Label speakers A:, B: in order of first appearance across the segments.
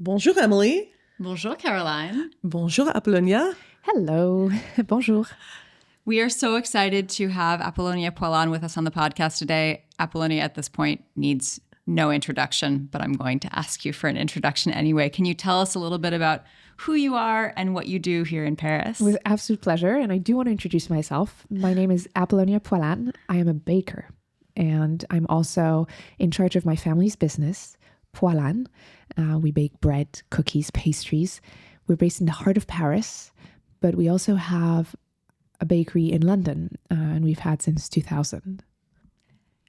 A: Bonjour, Emily.
B: Bonjour, Caroline.
A: Bonjour, Apollonia.
C: Hello. Bonjour.
B: We are so excited to have Apollonia Poilâne with us on the podcast today. Apollonia at this point needs no introduction, but I'm going to ask you for an introduction anyway. Can you tell us a little bit about who you are and what you do here in Paris?
C: With absolute pleasure. And I do want to introduce myself. My name is Apollonia Poilane. I am a baker. And I'm also in charge of my family's business, Poilâne. We bake bread, cookies, pastries. We're based in the heart of Paris, but we also have a bakery in London, and we've had since 2000.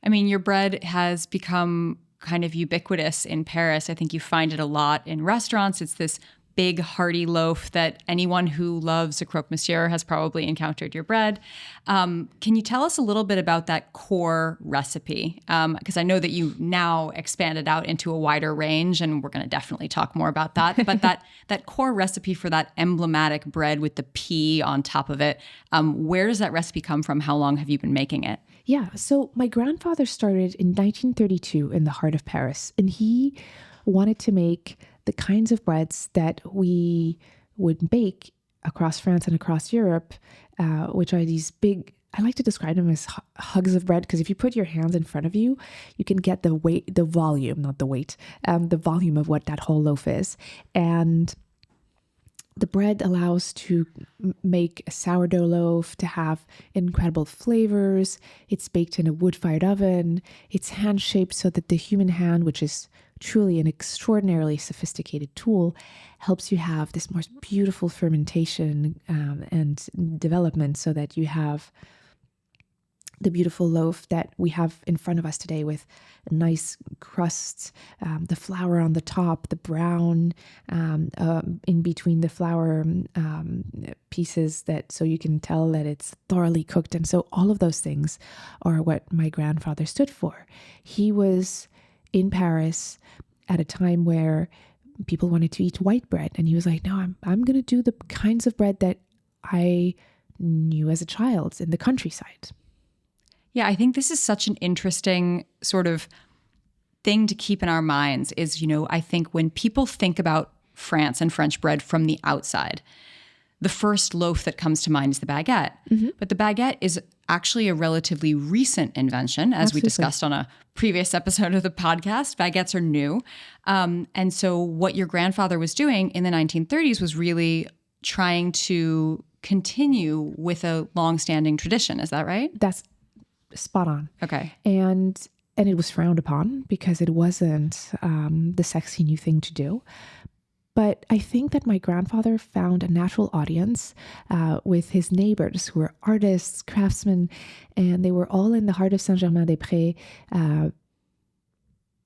B: I mean, your bread has become kind of ubiquitous in Paris. I think you find it a lot in restaurants. It's this big, hearty loaf that anyone who loves a croque monsieur has probably encountered your bread. Can you tell us a little bit about that core recipe? Because I know that you now expanded out into a wider range, and we're going to definitely talk more about that. But that core recipe for that emblematic bread with the pea on top of it, where does that recipe come from? How long have you been making it?
C: Yeah, so my grandfather started in 1932 in the heart of Paris, and he wanted to make the kinds of breads that we would bake across France and across Europe, which are these big, I like to describe them as hugs of bread, because if you put your hands in front of you, you can get the weight, the volume, not the weight, the volume of what that whole loaf is. And the bread allows to make a sourdough loaf, to have incredible flavors. It's baked in a wood-fired oven. It's hand-shaped so that the human hand, which is truly an extraordinarily sophisticated tool, helps you have this most beautiful fermentation and development, so that you have the beautiful loaf that we have in front of us today, with a nice crust, the flour on the top, the brown in between the flour pieces, that so you can tell that it's thoroughly cooked. And so all of those things are what my grandfather stood for. He was in Paris at a time where people wanted to eat white bread, and he was like, no, I'm going to do the kinds of bread that I knew as a child in the countryside.
B: Yeah, I think this is such an interesting sort of thing to keep in our minds is, I think when people think about France and French bread from the outside, the first loaf that comes to mind is the baguette. Mm-hmm. But the baguette is actually a relatively recent invention, as we discussed on a previous episode of the podcast. Baguettes are new. And so what your grandfather was doing in the 1930s was really trying to continue with a longstanding tradition. Is that right?
C: That's spot on.
B: Okay.
C: And it was frowned upon because it wasn't the sexy new thing to do. But I think that my grandfather found a natural audience with his neighbors, who were artists, craftsmen, and they were all in the heart of Saint-Germain-des-Prés,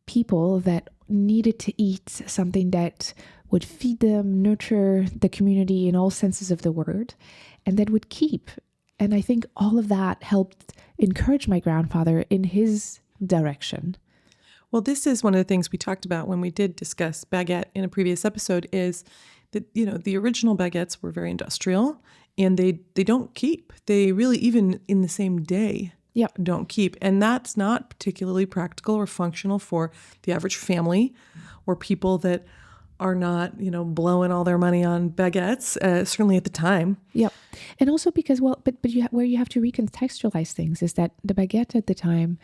C: people that needed to eat something that would feed them, nurture the community in all senses of the word, and that would keep. And I think all of that helped encourage my grandfather in his direction.
A: Well, this is one of the things we talked about when we did discuss baguette in a previous episode, is that, the original baguettes were very industrial, and they don't keep. They really, even in the same day, don't keep. And that's not particularly practical or functional for the average family or people that are not, blowing all their money on baguettes, certainly at the time.
C: Yep. And also because, but where you have to recontextualize things is that the baguette at the time,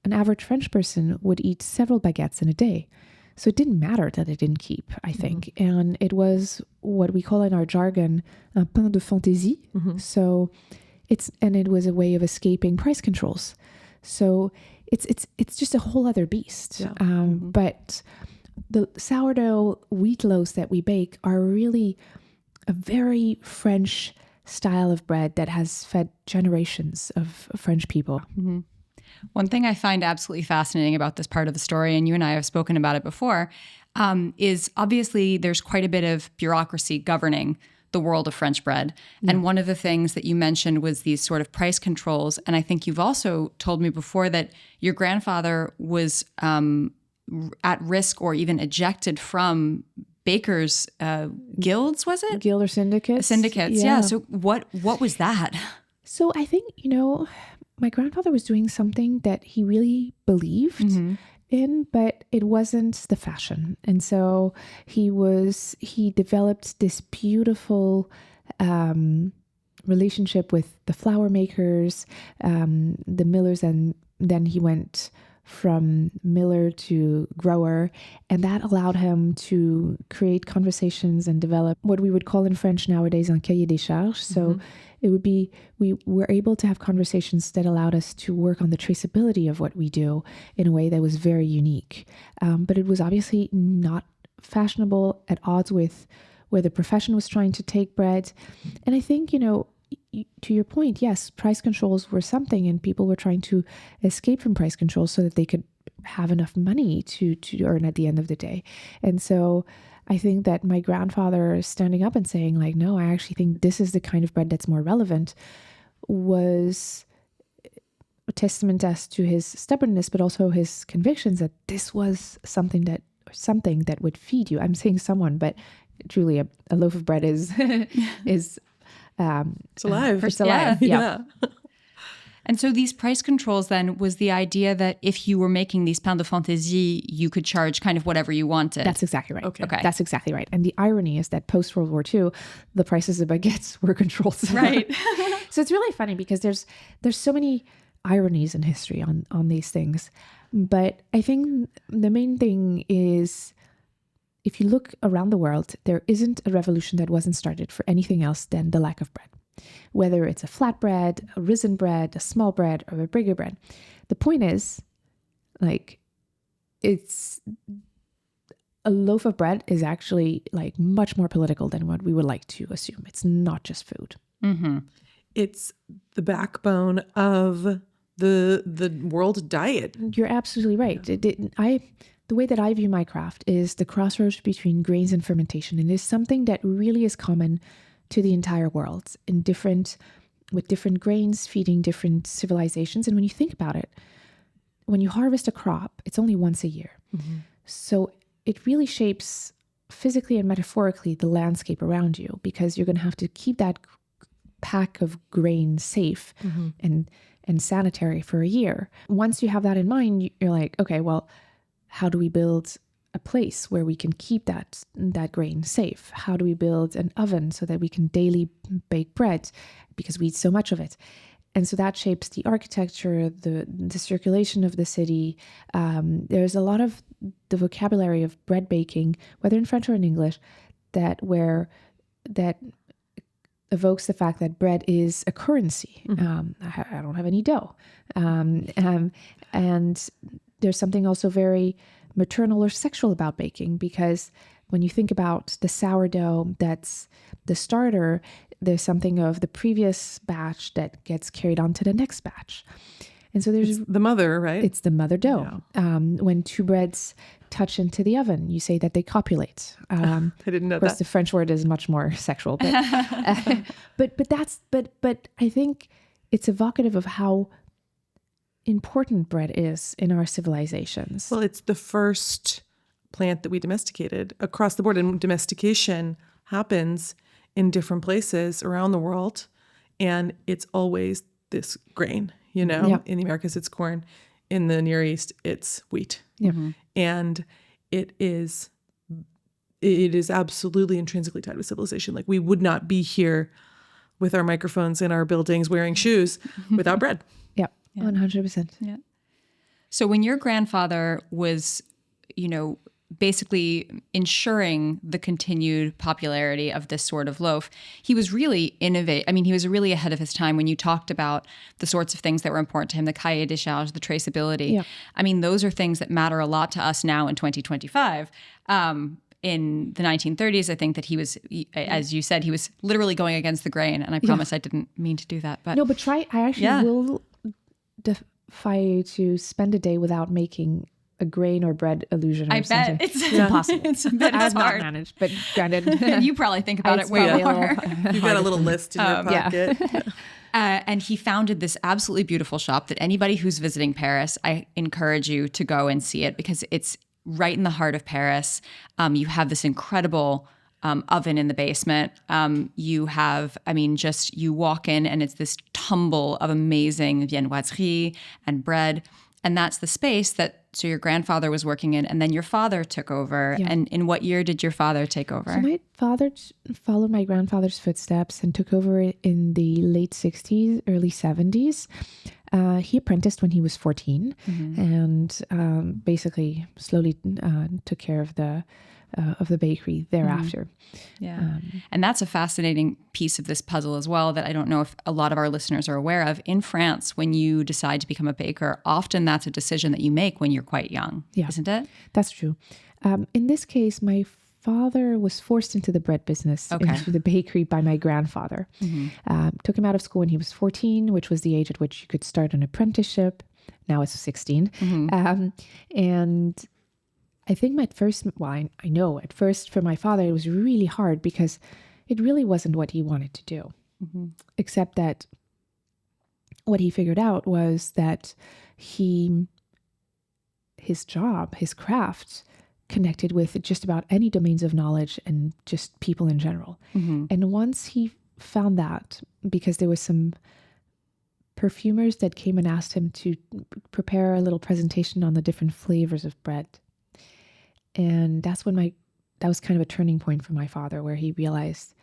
C: an average French person would eat several baguettes in a day. So it didn't matter that it didn't keep, I think. Mm-hmm. And it was what we call in our jargon, un pain de fantaisie. Mm-hmm. So it was a way of escaping price controls. So it's just a whole other beast. Yeah. But the sourdough wheat loaves that we bake are really a very French style of bread that has fed generations of French people.
B: Mm-hmm. One thing I find absolutely fascinating about this part of the story, and you and I have spoken about it before, is obviously there's quite a bit of bureaucracy governing the world of French bread. Yeah. And one of the things that you mentioned was these sort of price controls. And I think you've also told me before that your grandfather was at risk or even ejected from bakers' guilds, was it?
C: Guild or syndicates.
B: Syndicates, yeah. So what was that?
C: So I think, my grandfather was doing something that he really believed, in, but it wasn't the fashion. And so he developed this beautiful relationship with the flour makers, the millers, and then he went from miller to grower, and that allowed him to create conversations and develop what we would call in French nowadays un cahier des charges. So it would be, we were able to have conversations that allowed us to work on the traceability of what we do in a way that was very unique. But it was obviously not fashionable, at odds with where the profession was trying to take bread. And I think, to your point, yes, price controls were something, and people were trying to escape from price controls so that they could have enough money to earn at the end of the day. And so I think that my grandfather standing up and saying like, no, I actually think this is the kind of bread that's more relevant, was a testament as to his stubbornness, but also his convictions that this was something that would feed you. I'm saying someone, but truly a loaf of bread is
A: it's alive.
C: It's alive.
B: Yeah. And so these price controls then was the idea that if you were making these pains de fantaisie, you could charge kind of whatever you wanted.
C: That's exactly right.
B: Okay.
C: That's exactly right. And the irony is that post World War II, the prices of baguettes were controlled.
B: Right.
C: So it's really funny because there's so many ironies in history on these things. But I think the main thing is, if you look around the world, there isn't a revolution that wasn't started for anything else than the lack of bread. Whether it's a flat bread, a risen bread, a small bread, or a bigger bread. The point is, like, it's a loaf of bread is actually like much more political than what we would like to assume. It's not just food.
B: Mm-hmm.
A: It's the backbone of the world diet.
C: You're absolutely right. The way that I view my craft is the crossroads between grains and fermentation. And it's something that really is common to the entire world with different grains feeding different civilizations. And when you think about it, when you harvest a crop, it's only once a year. Mm-hmm. So it really shapes physically and metaphorically the landscape around you, because you're going to have to keep that pack of grain safe and sanitary for a year. Once you have that in mind, you're like, okay, well, how do we build a place where we can keep that grain safe? How do we build an oven so that we can daily bake bread, because we eat so much of it? And so that shapes the architecture, the circulation of the city. There's a lot of the vocabulary of bread baking, whether in French or in English, that evokes the fact that bread is a currency. I don't have any dough. And there's something also very maternal or sexual about baking, because when you think about the sourdough that's the starter, there's something of the previous batch that gets carried on to the next batch. And so there's
A: the mother, right?
C: It's the mother dough. Yeah. When two breads touch into the oven, you say that they copulate.
A: I didn't know that.
C: Of course, the French word is much more sexual, but but I think it's evocative of how important bread is in our civilizations.
A: Well, it's the first plant that we domesticated across the board, and domestication happens in different places around the world, and it's always this grain. In the Americas, it's corn. In the Near East, it's wheat.
C: Mm-hmm.
A: And it is absolutely intrinsically tied with civilization. Like, we would not be here with our microphones in our buildings wearing shoes without bread.
C: Yep, 100%.
B: Yeah. So when your grandfather was, basically ensuring the continued popularity of this sort of loaf, he was really he was really ahead of his time when you talked about the sorts of things that were important to him, the cahier des charges, the traceability. Yeah. I mean, those are things that matter a lot to us now in 2025. In the 1930s, I think that he was, as you said, he was literally going against the grain. And I promise I didn't mean to do that. But
C: no, but try. I actually will defy you to spend a day without making a grain or bread illusion.
B: I bet
C: it's impossible.
B: I've
C: not managed, but granted,
B: you probably think about it way more.
A: You've got a little list in your pocket.
B: And he founded this absolutely beautiful shop that anybody who's visiting Paris, I encourage you to go and see it, because it's right in the heart of Paris. You have this incredible oven in the basement. You have, you walk in and it's this tumble of amazing viennoiserie and bread. And that's the space that, so your grandfather was working in, and then your father took over.
C: Yeah.
B: And in what year did your father take over?
C: So my father followed my grandfather's footsteps and took over in the late 60s, early 70s. He apprenticed when he was 14 and basically slowly took care of the bakery thereafter.
B: Yeah. And that's a fascinating piece of this puzzle as well that I don't know if a lot of our listeners are aware of. In France, when you decide to become a baker, often that's a decision that you make when you're quite young, isn't it?
C: That's true. In this case, my father was forced into the bread business, into the bakery by my grandfather. Took him out of school when he was 14, which was the age at which you could start an apprenticeship. Now it's 16. And I think I know at first for my father, it was really hard because it really wasn't what he wanted to do. Except that what he figured out was that his job, his craft, connected with just about any domains of knowledge and just people in general. And once he found that, because there was some perfumers that came and asked him to prepare a little presentation on the different flavors of bread. And that's when that was kind of a turning point for my father, where he realized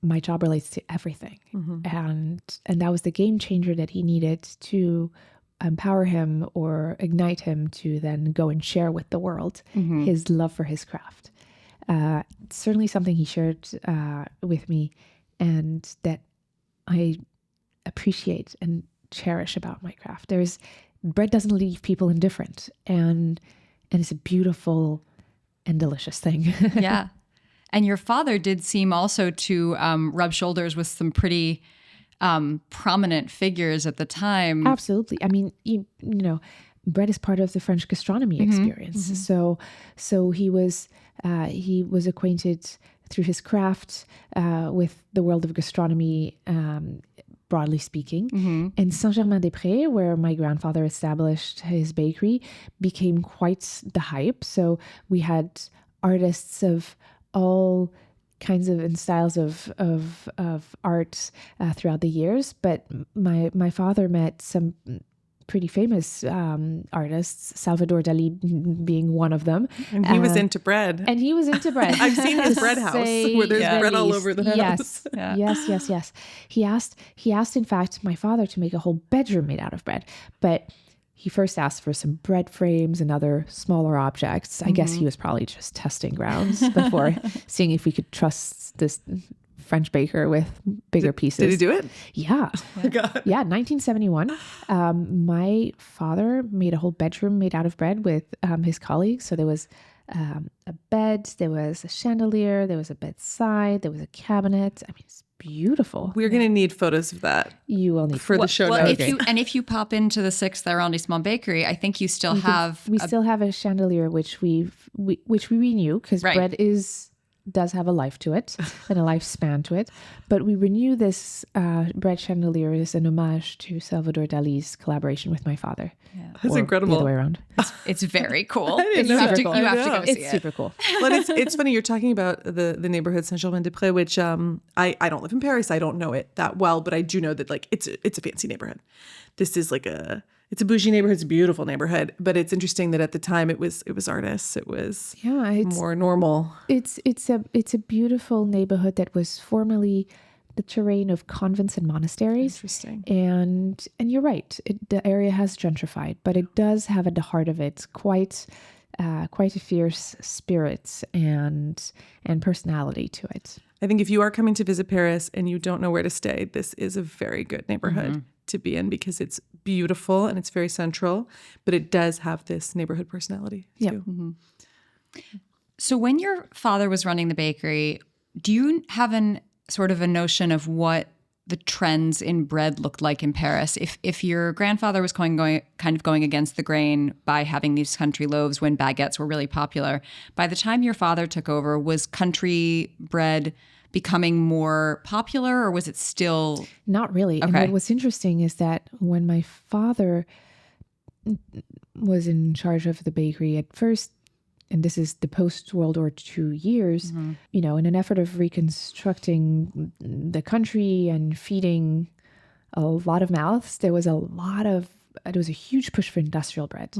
C: my job relates to everything. And that was the game changer that he needed to empower him or ignite him to then go and share with the world his love for his craft. Certainly something he shared with me and that I appreciate and cherish about my craft. Bread doesn't leave people indifferent, and it's a beautiful and delicious thing.
B: Yeah. And your father did seem also to rub shoulders with some pretty prominent figures at the time.
C: Absolutely. I mean, you know, bread is part of the French gastronomy experience. So he was acquainted through his craft with the world of gastronomy, broadly speaking. And Saint-Germain-des-Prés, where my grandfather established his bakery, became quite the hype. So we had artists of all kinds of and styles of art throughout the years. But my father met some pretty famous artists, Salvador Dali being one of them.
A: And he was into bread.
C: And he was into bread.
A: I've seen his bread house where there's bread all over the house.
C: Yes. He asked, in fact, my father to make a whole bedroom made out of bread. But he first asked for some bread frames and other smaller objects. I guess he was probably just testing grounds before seeing if we could trust this French baker with bigger pieces.
A: Did he do it?
C: Yeah.
A: Oh my God.
C: Yeah, 1971. My father made a whole bedroom made out of bread with his colleagues. So there was a bed, there was a chandelier, there was a bedside, there was a cabinet. I mean, it's beautiful.
A: We're going to need photos of that.
C: You will need
A: for the show notes.
B: If you pop into the 6th arrondissement bakery, I think you still
C: still have a chandelier which we renew because bread does have a life to it and a lifespan to it. But we renew this bread chandelier as an homage to Salvador Dali's collaboration with my father.
B: Yeah.
A: That's incredible.
C: The other way around.
B: It's very cool.
C: You have to go see it. It's super cool.
A: But it's funny you're talking about the neighborhood Saint-Germain-des-Prés, which I don't live in Paris. I don't know it that well, but I do know that like it's a fancy neighborhood. This is like it's a bougie neighborhood. It's a beautiful neighborhood, but it's interesting that at the time it was artists. It was more normal.
C: It's a beautiful neighborhood that was formerly the terrain of convents and monasteries.
A: Interesting.
C: And you're right. The area has gentrified, but it does have at the heart of it quite a fierce spirit and personality to it.
A: I think if you are coming to visit Paris and you don't know where to stay, this is a very good neighborhood to be in because it's beautiful and it's very central, but it does have this neighborhood personality too.
B: So when your father was running the bakery, do you have sort of a notion of what the trends in bread looked like in Paris? If your grandfather was kind of going against the grain by having these country loaves when baguettes were really popular, by the time your father took over, was country bread becoming more popular, or was it still?
C: Not really.
B: Okay.
C: And what's interesting is that when my father was in charge of the bakery at first, and this is the post-World War II years, in an effort of reconstructing the country and feeding a lot of mouths, there was a lot of was a huge push for industrial bread.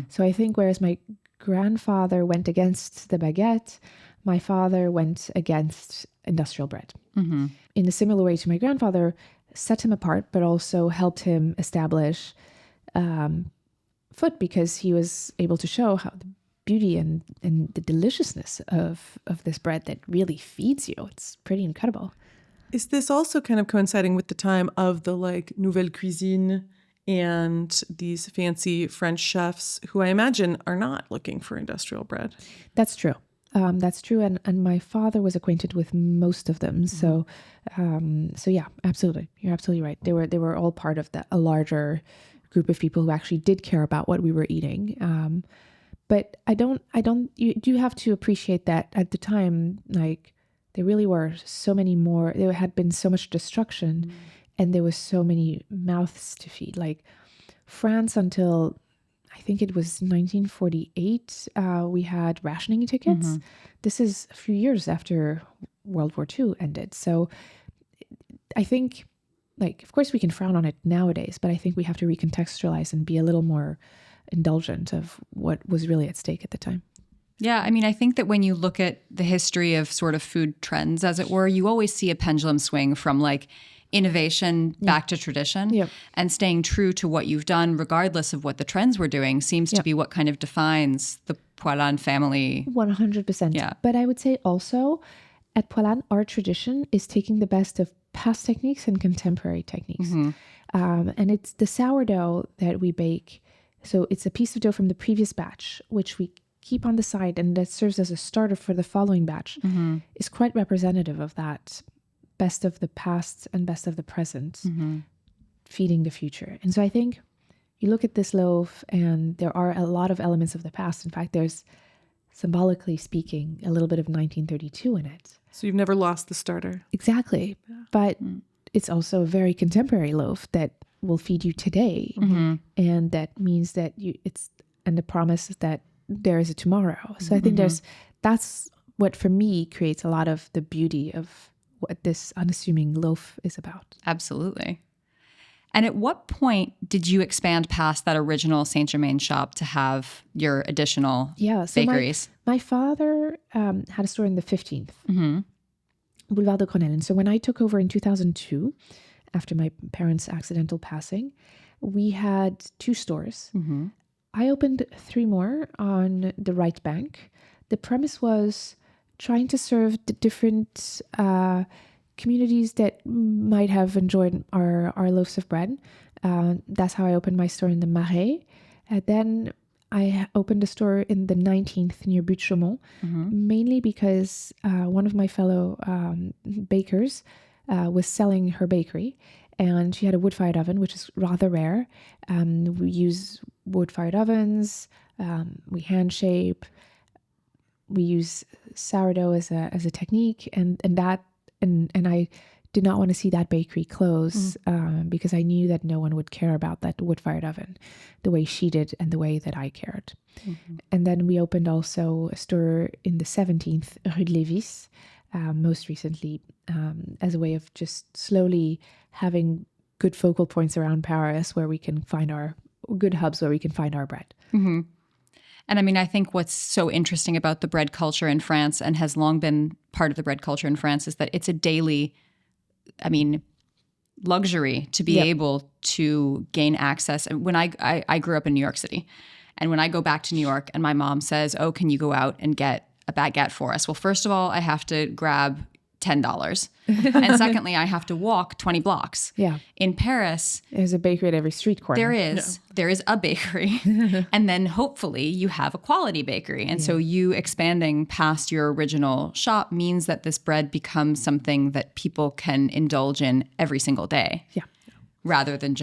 C: So I think whereas my grandfather went against the baguette, my father went against industrial bread. In a similar way to my grandfather, set him apart, but also helped him establish food, because he was able to show how the beauty and the deliciousness of this bread that really feeds you. It's pretty incredible.
A: Is this also kind of coinciding with the time of the like nouvelle cuisine and these fancy French chefs who I imagine are not looking for industrial bread?
C: That's true. That's true. And my father was acquainted with most of them. So yeah, absolutely. You're absolutely right. They were all part of a larger group of people who actually did care about what we were eating. But you do have to appreciate that at the time, like there really were so many more, there had been so much destruction and there was so many mouths to feed. Like France until I think it was 1948, we had rationing tickets. This is a few years after World War II ended. So I think, like, of course we can frown on it nowadays, but I think we have to recontextualize and be a little more indulgent of what was really at stake at the time.
B: Yeah, I mean, I think that when you look at the history of sort of food trends, as it were, you always see a pendulum swing from like innovation back to tradition. And staying true to what you've done, regardless of what the trends were doing, seems to be what kind of defines the Poilâne family.
C: 100%.
B: Yeah.
C: But I would say also at Poilâne, our tradition is taking the best of past techniques and contemporary techniques. And it's the sourdough that we bake. So it's a piece of dough from the previous batch, which we keep on the side and that serves as a starter for the following batch, is quite representative of that best of the past and best of the present, feeding the future. And so I think you look at this loaf and there are a lot of elements of the past. In fact, there's, symbolically speaking, a little bit of 1932 in it.
A: So you've never lost the starter.
C: Exactly. But it's also a very contemporary loaf that will feed you today. And that means that and the promise is that there is a tomorrow. So I think that's what for me creates a lot of the beauty of what this unassuming loaf is about.
B: Absolutely. And at what point did you expand past that original Saint-Germain shop to have your additional bakeries?
C: My father had a store in the 15th, Boulevard de Grenelle. And so when I took over in 2002, after my parents' accidental passing, we had 2 stores. I opened 3 more on the right bank. The premise was trying to serve the different communities that might have enjoyed our loaves of bread. That's how I opened my store in the Marais. Then I opened a store in the 19th near Butte Chaumont, mainly because one of my fellow bakers was selling her bakery. And she had a wood-fired oven, which is rather rare. We use wood-fired ovens. We hand shape. We use sourdough as a technique, and I did not want to see that bakery close because I knew that no one would care about that wood-fired oven the way she did and the way that I cared. And then we opened also a store in the 17th Rue de Lévis, most recently, as a way of just slowly having good focal points around Paris where we can find our good hubs where we can find our bread.
B: And I mean, I think what's so interesting about the bread culture in France and has long been part of the bread culture in France is that it's a daily, luxury to be able to gain access. And when I grew up in New York City, and when I go back to New York and my mom says, "Oh, can you go out and get a baguette for us?" Well, first of all, I have to grab $10. And secondly, I have to walk 20 blocks. In Paris,
C: there's a bakery at every street corner.
B: There is a bakery. And then hopefully you have a quality bakery. And so you expanding past your original shop means that this bread becomes something that people can indulge in every single day. Rather than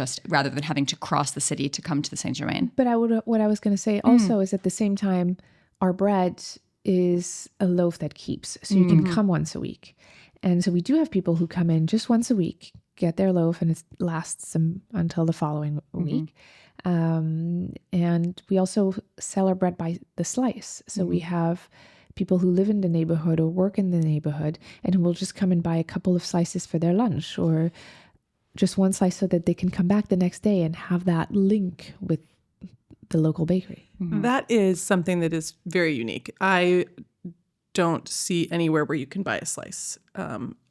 B: having to cross the city to come to the Saint-Germain.
C: But what I was going to say also is at the same time, our bread is a loaf that keeps. So you can come once a week. And so we do have people who come in just once a week, get their loaf, and it lasts them until the following week. And we also sell our bread by the slice. So we have people who live in the neighborhood or work in the neighborhood and who will just come and buy a couple of slices for their lunch, or just one slice so that they can come back the next day and have that link with the local bakery.
A: That is something that is very unique. I don't see anywhere where you can buy a slice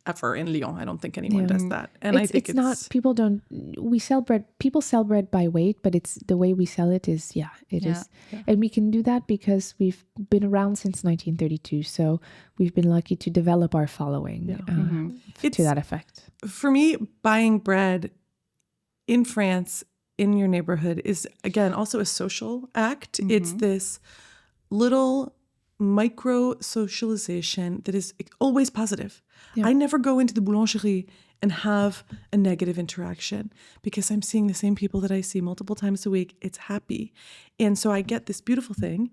A: ever in Lyon. I don't think anyone does that. And I think
C: it's not, people don't, we sell bread, people sell bread by weight, but it's the way we sell it is, it is. Yeah. And we can do that because we've been around since 1932. So we've been lucky to develop our following to that effect.
A: For me, buying bread in France, in your neighborhood, is, again, also a social act. It's this little micro socialization that is always positive. I never go into the boulangerie and have a negative interaction because I'm seeing the same people that I see multiple times a week. It's happy. And so I get this beautiful thing,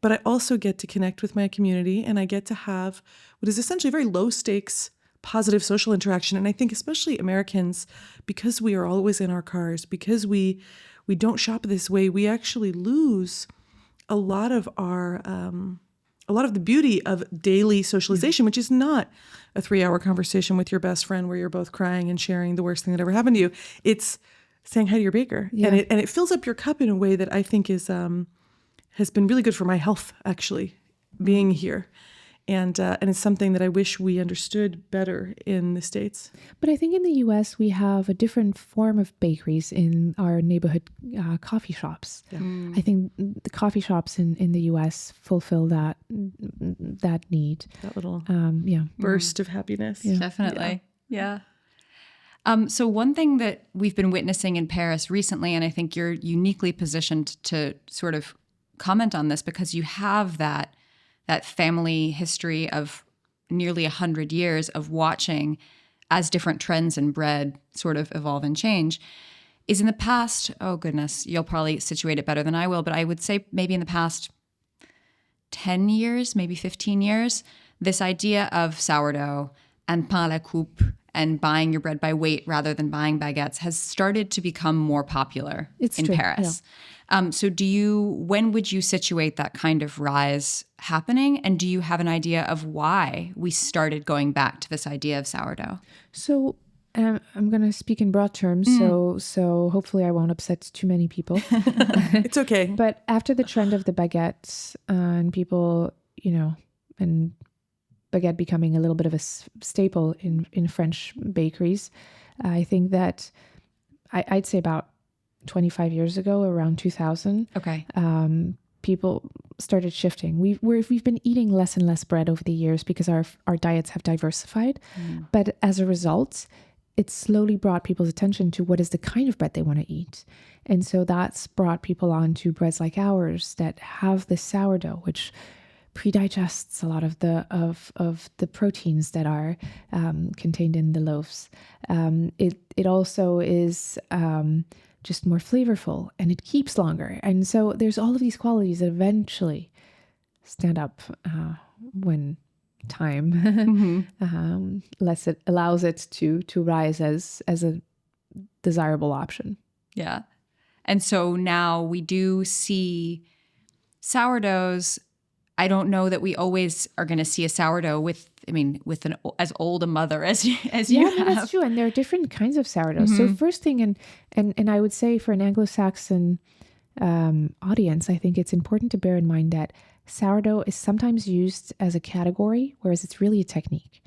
A: but I also get to connect with my community, and I get to have what is essentially very low stakes, positive social interaction. And I think especially Americans, because we are always in our cars, because we don't shop this way, we actually lose a lot of our a lot of the beauty of daily socialization, which is not a 3-hour conversation with your best friend where you're both crying and sharing the worst thing that ever happened to you. It's saying hi to your baker. And it fills up your cup in a way that I think is has been really good for my health, actually, being here. And it's something that I wish we understood better in the States.
C: But I think in the U.S. we have a different form of bakeries in our neighborhood coffee shops. Yeah. I think the coffee shops in the U.S. fulfill that need.
A: That little burst of happiness.
B: Yeah. Definitely. Yeah. So one thing that we've been witnessing in Paris recently, and I think you're uniquely positioned to sort of comment on this because you have that family history of nearly 100 years of watching as different trends in bread sort of evolve and change, is in the past, oh goodness, you'll probably situate it better than I will, but I would say maybe in the past 10 years, maybe 15 years, this idea of sourdough and pain à la coupe and buying your bread by weight rather than buying baguettes has started to become more popular in Paris. So when would you situate that kind of rise happening? And do you have an idea of why we started going back to this idea of sourdough?
C: So I'm going to speak in broad terms. So hopefully I won't upset too many people.
A: It's okay.
C: But after the trend of the baguette and people, and baguette becoming a little bit of a staple in French bakeries, I think that I'd say about 25 years ago, around 2000, people started shifting. We've been eating less and less bread over the years because our diets have diversified. But as a result, it slowly brought people's attention to what is the kind of bread they want to eat. And so that's brought people on to breads like ours that have the sourdough, which pre-digests a lot of the proteins that are contained in the loaves. It also is just more flavorful, and it keeps longer. And so there's all of these qualities that eventually stand up when time allows it to rise as a desirable option. Yeah.
B: And so now we do see sourdoughs. I don't know that we always are going to see a sourdough with an as old a mother as you have.
C: That's true. And there are different kinds of sourdoughs. So first thing, and I would say for an Anglo-Saxon audience, I think it's important to bear in mind that sourdough is sometimes used as a category, whereas it's really a technique.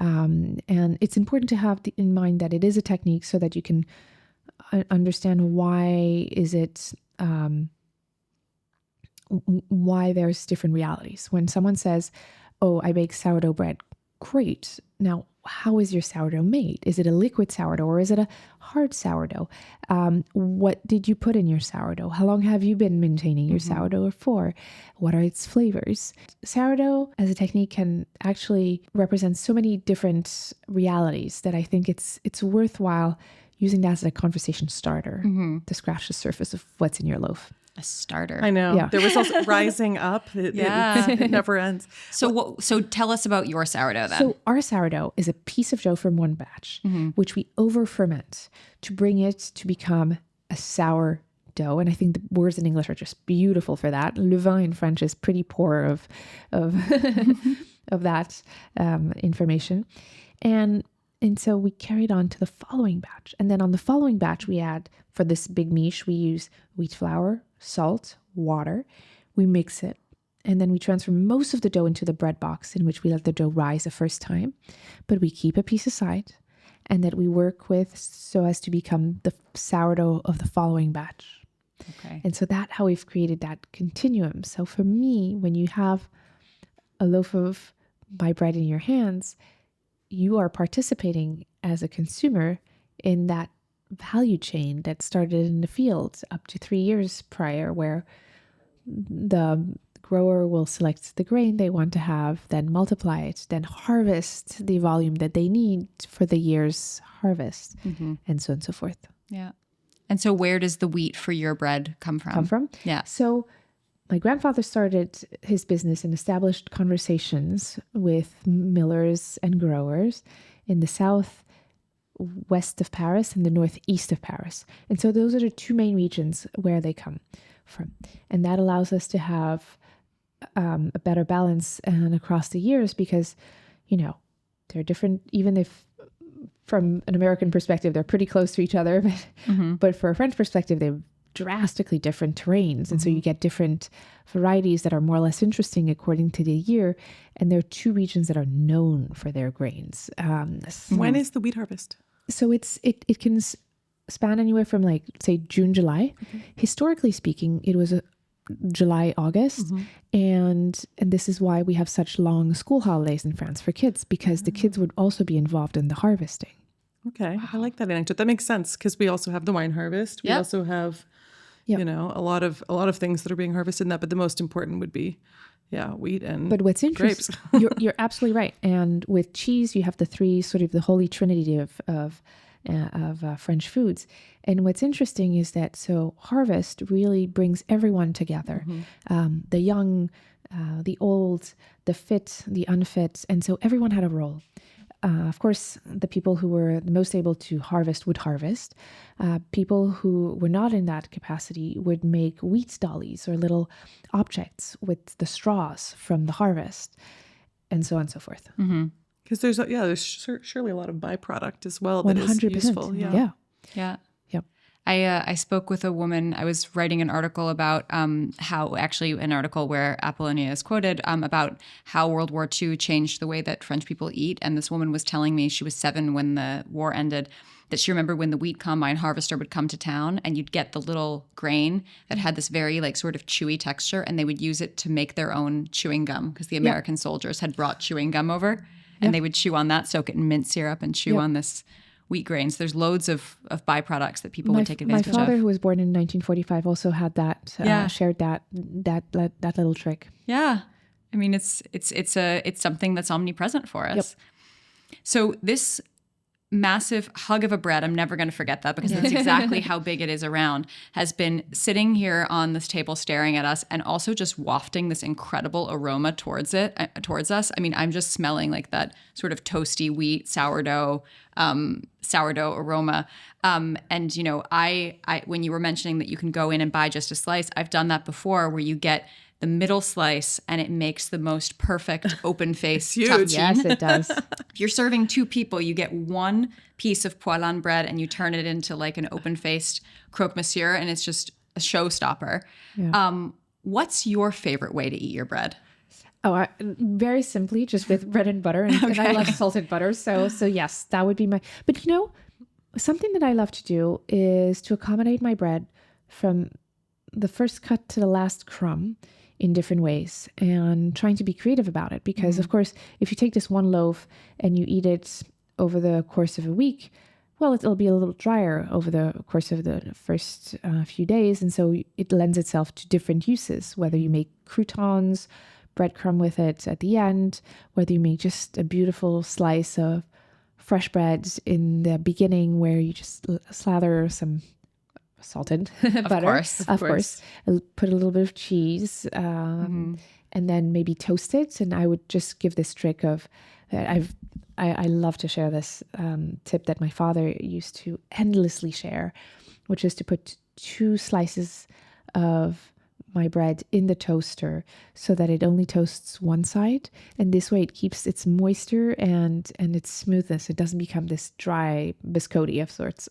C: And it's important to have in mind that it is a technique so that you can understand why there's different realities. When someone says, oh, I bake sourdough bread, great. Now, how is your sourdough made? Is it a liquid sourdough or is it a hard sourdough? What did you put in your sourdough? How long have you been maintaining your sourdough for? What are its flavors? Sourdough as a technique can actually represent so many different realities that I think it's worthwhile using that as a conversation starter to scratch the surface of what's in your loaf.
B: A starter.
A: I know. Yeah. There was also rising up. It never ends.
B: So tell us about your sourdough then.
C: So our sourdough is a piece of dough from one batch, which we over ferment to bring it to become a sour dough. And I think the words in English are just beautiful for that. Le vin in French is pretty poor of of that information. And And so we carried on to the following batch. And then on the following batch, we add, for this big miche, we use wheat flour, salt, water. We mix it. And then we transfer most of the dough into the bread box, in which we let the dough rise the first time. But we keep a piece aside, and that we work with so as to become the sourdough of the following batch.
B: Okay.
C: And so that's how we've created that continuum. So for me, when you have a loaf of my bread in your hands, you are participating as a consumer in that value chain that started in the field up to 3 years prior, where the grower will select the grain they want to have, then multiply it, then harvest the volume that they need for the year's harvest, and so on and so forth.
B: Yeah. And so where does the wheat for your bread come from? Yeah.
C: So my grandfather started his business and established conversations with millers and growers in the southwest of Paris and the northeast of Paris. And so those are the two main regions where they come from. And that allows us to have a better balance and across the years, because, they're different, even if from an American perspective, they're pretty close to each other. But for a French perspective, they're drastically different terrains. And so you get different varieties that are more or less interesting according to the year. And there are two regions that are known for their grains.
A: When is the wheat harvest?
C: So it can span anywhere from, like, say, June, July. Historically speaking, it was July, August. And this is why we have such long school holidays in France for kids, because the kids would also be involved in the harvesting.
A: Okay. I like that anecdote. That makes sense, because we also have the wine harvest. We also have, a lot of things that are being harvested in that, but the most important would be, wheat and
C: But what's interesting, you're absolutely right. And with cheese, you have the three, sort of the holy trinity of French foods. And what's interesting is that harvest really brings everyone together, the young, the old, the fit, the unfit. And so everyone had a role. Of course, the people who were the most able to harvest would harvest. People who were not in that capacity would make wheat dollies, or little objects with the straws from the harvest, and so on and so forth.
A: Because there's surely a lot of byproduct as well that
C: 100%.
A: is useful.
B: Yeah.
C: Yep.
B: I spoke with a woman. I was writing an article about an article where Apollonia is quoted about how World War II changed the way that French people eat. And this woman was telling me, she was 7 when the war ended, that she remembered when the wheat combine harvester would come to town, and you'd get the little grain that had this very, like, sort of chewy texture, and they would use it to make their own chewing gum, because the American soldiers had brought chewing gum over, and they would chew on that, soak it in mint syrup, and chew on this wheat grains. There's loads of byproducts that people would take advantage of.
C: My father, who was born in 1945, also had that, shared that little trick.
B: Yeah. I mean, it's something that's omnipresent for us. So this massive hug of a bread, I'm never going to forget that, because that's exactly how big it is around, has been sitting here on this table staring at us, and also just wafting this incredible aroma towards us. I mean, I'm just smelling like that sort of toasty wheat sourdough aroma. And I when you were mentioning that you can go in and buy just a slice, I've done that before, where you get the middle slice and it makes the most perfect open-faced tartine.
C: Yes, it does.
B: If you're serving 2 people, you get 1 piece of Poilâne bread and you turn it into like an open-faced croque monsieur, and it's just a showstopper. Yeah. What's your favorite way to eat your bread?
C: Very simply, just with bread and butter. And I love salted butter. So yes, that would be my... But something that I love to do is to accommodate my bread from the first cut to the last crumb in different ways, and trying to be creative about it. Because, of course, if you take this one loaf and you eat it over the course of a week, well, it'll be a little drier over the course of the first few days. And so it lends itself to different uses, whether you make croutons, breadcrumb with it at the end, whether you make just a beautiful slice of fresh bread in the beginning, where you just slather some salted butter, of course, put a little bit of cheese, and then maybe toast it. And I would just give this trick of, I love to share this tip that my father used to endlessly share, which is to put 2 slices of my bread in the toaster so that it only toasts one side. And this way it keeps its moisture and its smoothness. It doesn't become this dry biscotti of sorts.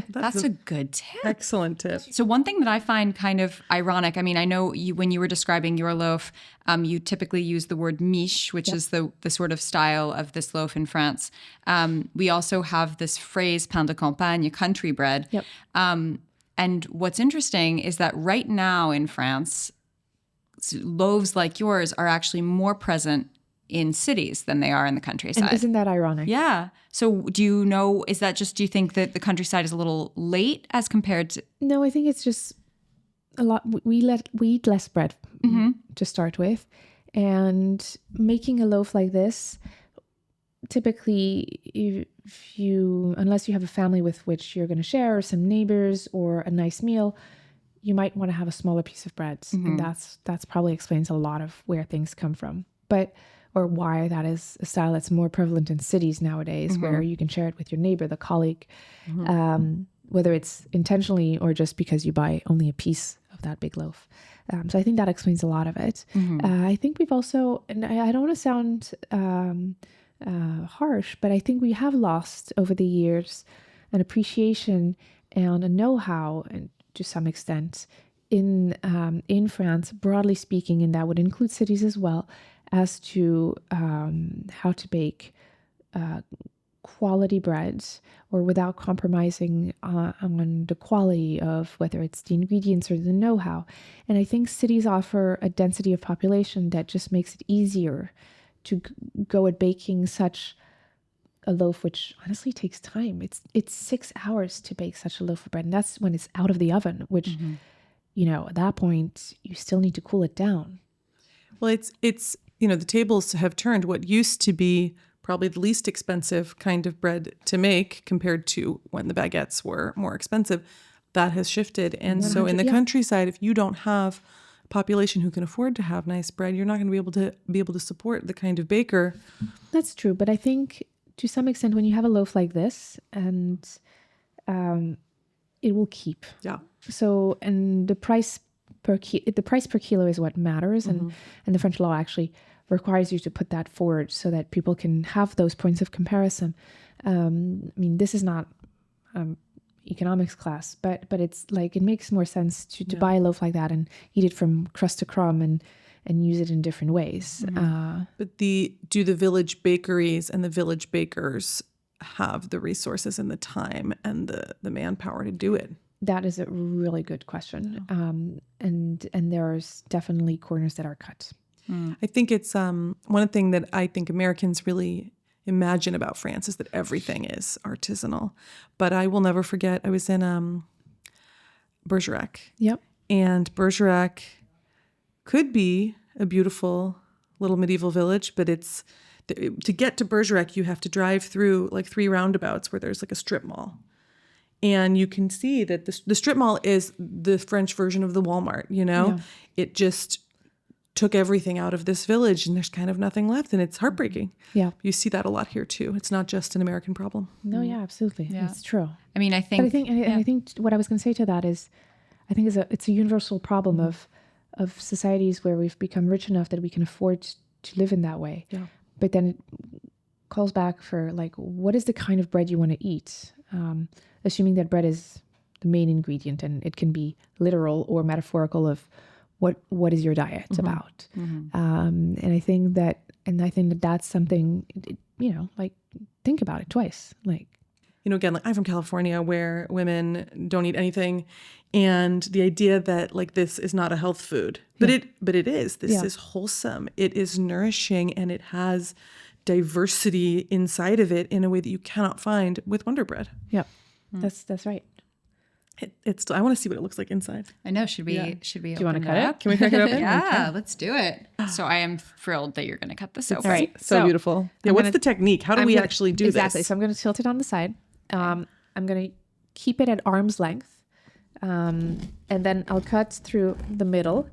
B: That's a good tip.
A: Excellent tip.
B: So one thing that I find kind of ironic, I mean, I know when you were describing your loaf, you typically use the word miche, which is the sort of style of this loaf in France. We also have this phrase pain de campagne, country bread.
C: Yep.
B: And what's interesting is that right now in France, loaves like yours are actually more present in cities than they are in the countryside.
C: And isn't that ironic?
B: Yeah. So do you think that the countryside is a little late as compared to?
C: No, I think it's just a lot. We eat less bread to start with. And making a loaf like this, typically, unless you have a family with which you're going to share, or some neighbors, or a nice meal, you might want to have a smaller piece of bread. And that's probably explains a lot of where things come from. Or why that is a style that's more prevalent in cities nowadays, where you can share it with your neighbor, the colleague, whether it's intentionally or just because you buy only a piece of that big loaf. So I think that explains a lot of it. I think we've also, and I don't want to sound harsh, but I think we have lost over the years an appreciation and a know-how, and to some extent, in France, broadly speaking, and that would include cities as well, as to how to bake quality breads, or without compromising on the quality of whether it's the ingredients or the know-how. And I think cities offer a density of population that just makes it easier to go at baking such a loaf, which honestly takes time. It's 6 hours to bake such a loaf of bread, and that's when it's out of the oven, which, at that point, you still need to cool it down.
A: Well, it's the tables have turned. What used to be probably the least expensive kind of bread to make compared to when the baguettes were more expensive, that has shifted. And so in the countryside, if you don't have a population who can afford to have nice bread, you're not going to be able to support the kind of baker.
C: That's true. But I think to some extent, when you have a loaf like this, and it will keep.
A: Yeah.
C: So, and the price per kilo is what matters. And the French law actually requires you to put that forward so that people can have those points of comparison. This is not economics class, but it's like, it makes more sense to buy a loaf like that and eat it from crust to crumb and use it in different ways.
A: But do the village bakeries and the village bakers have the resources and the time and the manpower to do it?
C: That is a really good question. And there's definitely corners that are cut.
A: I think it's one thing that I think Americans really imagine about France is that everything is artisanal. But I will never forget, I was in Bergerac.
C: Yep.
A: And Bergerac could be a beautiful little medieval village, but to get to Bergerac, you have to drive through like 3 roundabouts where there's like a strip mall. And you can see that the strip mall is the French version of the Walmart,
C: Yeah.
A: It just took everything out of this village and there's kind of nothing left, and it's heartbreaking.
C: Yeah.
A: You see that a lot here too. It's not just an American problem.
C: No, yeah, absolutely. Yeah. It's true.
B: I mean, I think...
C: But I think what I was going to say to that is, I think it's a universal problem of societies where we've become rich enough that we can afford to live in that way.
A: Yeah.
C: But then it calls back for like, what is the kind of bread you want to eat? Assuming that bread is the main ingredient, and it can be literal or metaphorical of what is your diet about. And I think that that's something, like, think about it twice. Like,
A: again, like I'm from California where women don't eat anything. And the idea that like this is not a health food, but it is. This is wholesome. It is nourishing, and it has diversity inside of it in a way that you cannot find with Wonder Bread.
C: Yeah, that's right.
A: I want to see what it looks like inside.
B: I know. Should we
C: Do you want to cut it?
A: Can we crack it open?
B: Yeah, let's do it. So I am thrilled that you're going to cut this open.
C: Right.
A: So beautiful. Yeah. What's the technique? How do we actually do this?
C: Exactly. So I'm going to tilt it on the side. I'm going to keep it at arm's length. And then I'll cut through the middle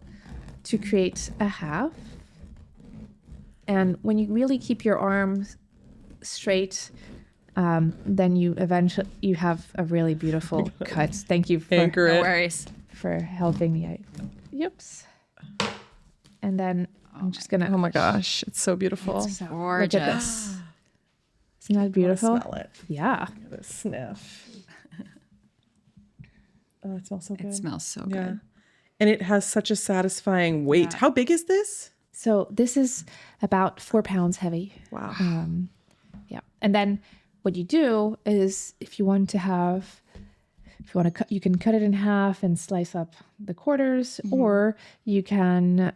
C: to create a half. And when you really keep your arms straight, then you have a really beautiful cut. Thank you for
A: Anchor it.
B: No worries.
C: for helping me out. Yips. And then I'm just gonna.
A: Oh my gosh, it's so beautiful.
C: So,
B: Gorgeous.
C: Look at this. Isn't that beautiful?
A: Smell it.
C: Yeah.
A: Give it a sniff. Oh, it smells so good.
B: It smells so
A: Yeah.
B: good.
A: And it has such a satisfying weight.
B: Yeah.
A: How big is this?
C: So this is about 4 pounds heavy.
A: Wow.
C: Yeah. And then what you do is if you want to cut, you can cut it in half and slice up the quarters, or you can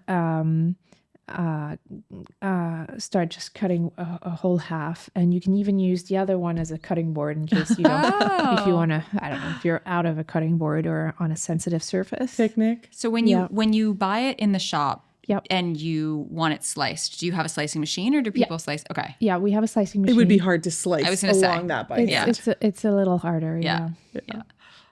C: start just cutting a whole half, and you can even use the other one as a cutting board in case you don't, if you want to, I don't know, if you're out of a cutting board or on a sensitive surface.
A: Picnic.
B: So when you buy it in the shop
C: Yep.
B: and you want it sliced, do you have a slicing machine or do people slice? Okay.
C: Yeah, we have a slicing machine.
A: It would be hard to slice
B: I was gonna say,
A: along that by hand.
C: It's a little harder.
B: Yeah.
C: Yeah.
B: Yeah.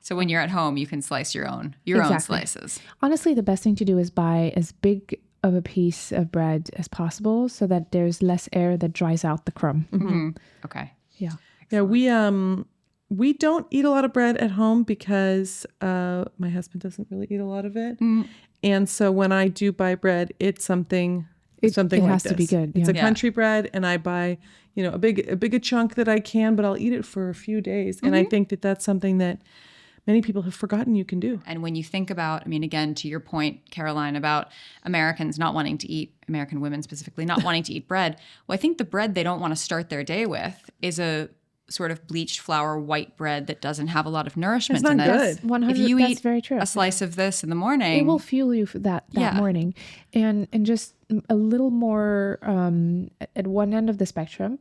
B: So when you're at home, you can slice your own
C: Exactly.
B: slices.
C: Honestly, the best thing to do is buy as big of a piece of bread as possible so that there's less air that dries out the crumb.
B: Okay.
C: Yeah.
A: Yeah, we don't eat a lot of bread at home because my husband doesn't really eat a lot of it. And so when I do buy bread, it's something
C: It
A: like
C: has to
A: this.
C: be good,
A: It's
C: yeah.
A: a country bread, and I buy, a big chunk that I can, but I'll eat it for a few days. And I think that that's something that many people have forgotten you can do.
B: And when you think about, I mean, again, to your point, Caroline, about Americans not wanting to eat, American women specifically, not wanting to eat bread. Well, I think the bread they don't want to start their day with is a sort of bleached flour white bread that doesn't have a lot of nourishment
A: It's
B: in
A: not
B: it.
A: good.
C: 100.
B: If you
C: That's
B: eat
C: very true.
B: a slice of this in the morning,
C: It will fuel you for that
B: Yeah.
C: morning, and just a little more at one end of the spectrum.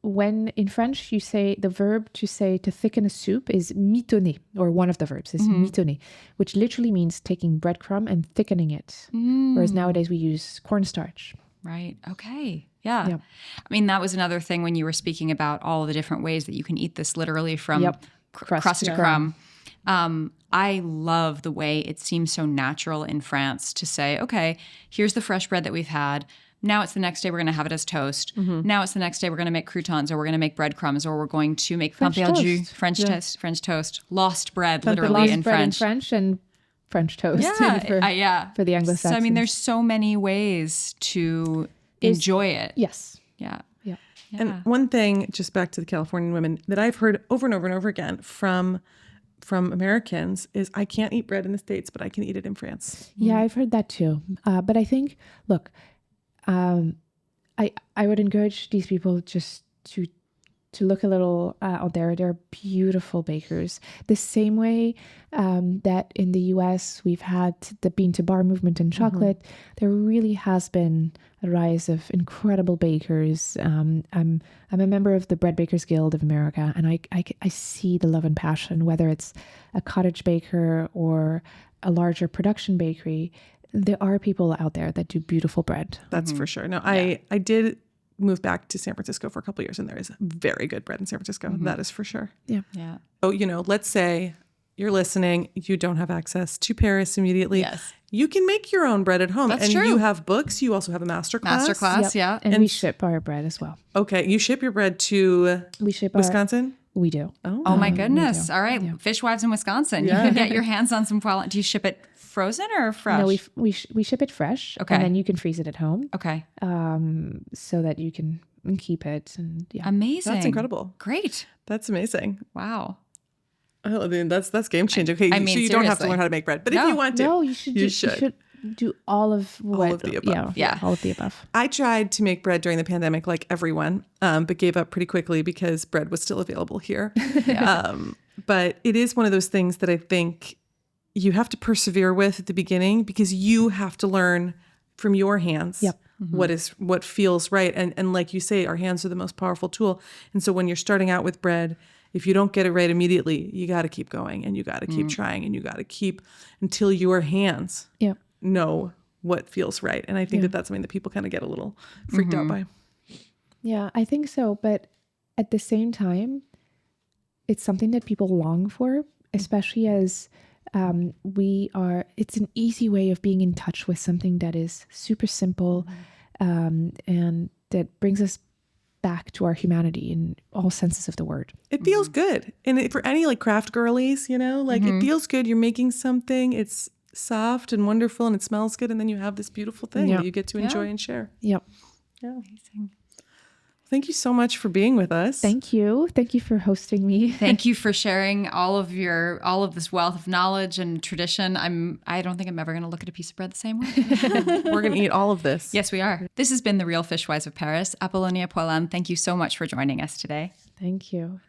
C: When in French you say the verb to thicken a soup is mitonner, or one of the verbs is mitonner, which literally means taking breadcrumb and thickening it. Whereas nowadays we use cornstarch.
B: Right. Okay. Yeah.
C: Yeah.
B: I mean, that was another thing when you were speaking about all of the different ways that you can eat this literally from
C: Yep.
B: crust to crumb. I love the way it seems so natural in France to say, okay, here's the fresh bread that we've had. Now it's the next day we're going to have it as toast. Now it's the next day we're going to make croutons, or we're going to make breadcrumbs, or we're going to make pain perdu, French toast, lost bread, literally
C: Lost
B: in
C: bread
B: French.
C: in French and French toast.
B: Yeah,
C: for the Anglo-Saxons.
B: So I mean, there's so many ways to enjoy it.
C: Yes.
B: Yeah.
C: Yeah.
A: And one thing, just back to the Californian women, that I've heard over and over and over again from Americans is, I can't eat bread in the States, but I can eat it in France.
C: Yeah, I've heard that too. But I think, look, I would encourage these people just to look a little out there. They're beautiful bakers. The same way that in the US we've had the bean to bar movement in chocolate, there really has been a rise of incredible bakers. I'm a member of the Bread Bakers Guild of America, and I see the love and passion, whether it's a cottage baker or a larger production bakery. There are people out there that do beautiful bread.
A: That's for sure. No, I did move back to San Francisco for a couple of years, and there is very good bread in San Francisco. That is for sure.
C: Yeah.
B: Yeah.
A: Oh, let's say you're listening, you don't have access to Paris immediately.
B: Yes.
A: You can make your own bread at home.
B: That's
A: and
B: true.
A: you have books. You also have a masterclass.
B: Masterclass, yeah.
C: And we ship our bread as well.
A: Okay. You ship your bread to
C: We ship
A: Wisconsin?
C: We do.
B: Oh my goodness. All right. Fishwives in Wisconsin. You can get your hands on some Poilâne. Do you ship it frozen or fresh?
C: No, we ship it fresh.
B: Okay.
C: And then you can freeze it at home.
B: Okay.
C: So that you can keep it. And yeah.
B: Amazing.
A: That's incredible.
B: Great.
A: That's amazing.
B: Wow.
A: Oh, I mean, that's game changing. Okay,
B: I mean,
A: so you don't have to
B: seriously.
A: learn how to make bread, but
B: No.
A: if you want to,
C: No, you should do all of
A: the above.
B: Yeah.
C: all of the above.
A: I tried to make bread during the pandemic, like everyone, but gave up pretty quickly because bread was still available here. But it is one of those things that I think you have to persevere with at the beginning, because you have to learn from your hands what feels right. And like you say, our hands are the most powerful tool. And so when you're starting out with bread, if you don't get it right immediately, you got to keep going, and you got to keep trying, and you got to keep until your hands know what feels right. And I think that that's something that people kind of get a little freaked out by.
C: Yeah, I think so. But at the same time, it's something that people long for, especially as it's an easy way of being in touch with something that is super simple and that brings us back to our humanity in all senses of the word.
A: It feels good. And for any like craft girlies, it feels good. You're making something. It's soft and wonderful, and it smells good, and then you have this beautiful thing that you get to enjoy and share.
C: Yep.
A: Yeah. Amazing. Thank you so much for being with us.
C: Thank you. Thank you for hosting me.
B: Thank you for sharing all of this wealth of knowledge and tradition. I don't think I'm ever going to look at a piece of bread the same way.
A: We're going to eat all of this.
B: Yes, we are. This has been The Real Fishwives of Paris. Apollonia Poilâne, thank you so much for joining us today.
C: Thank you.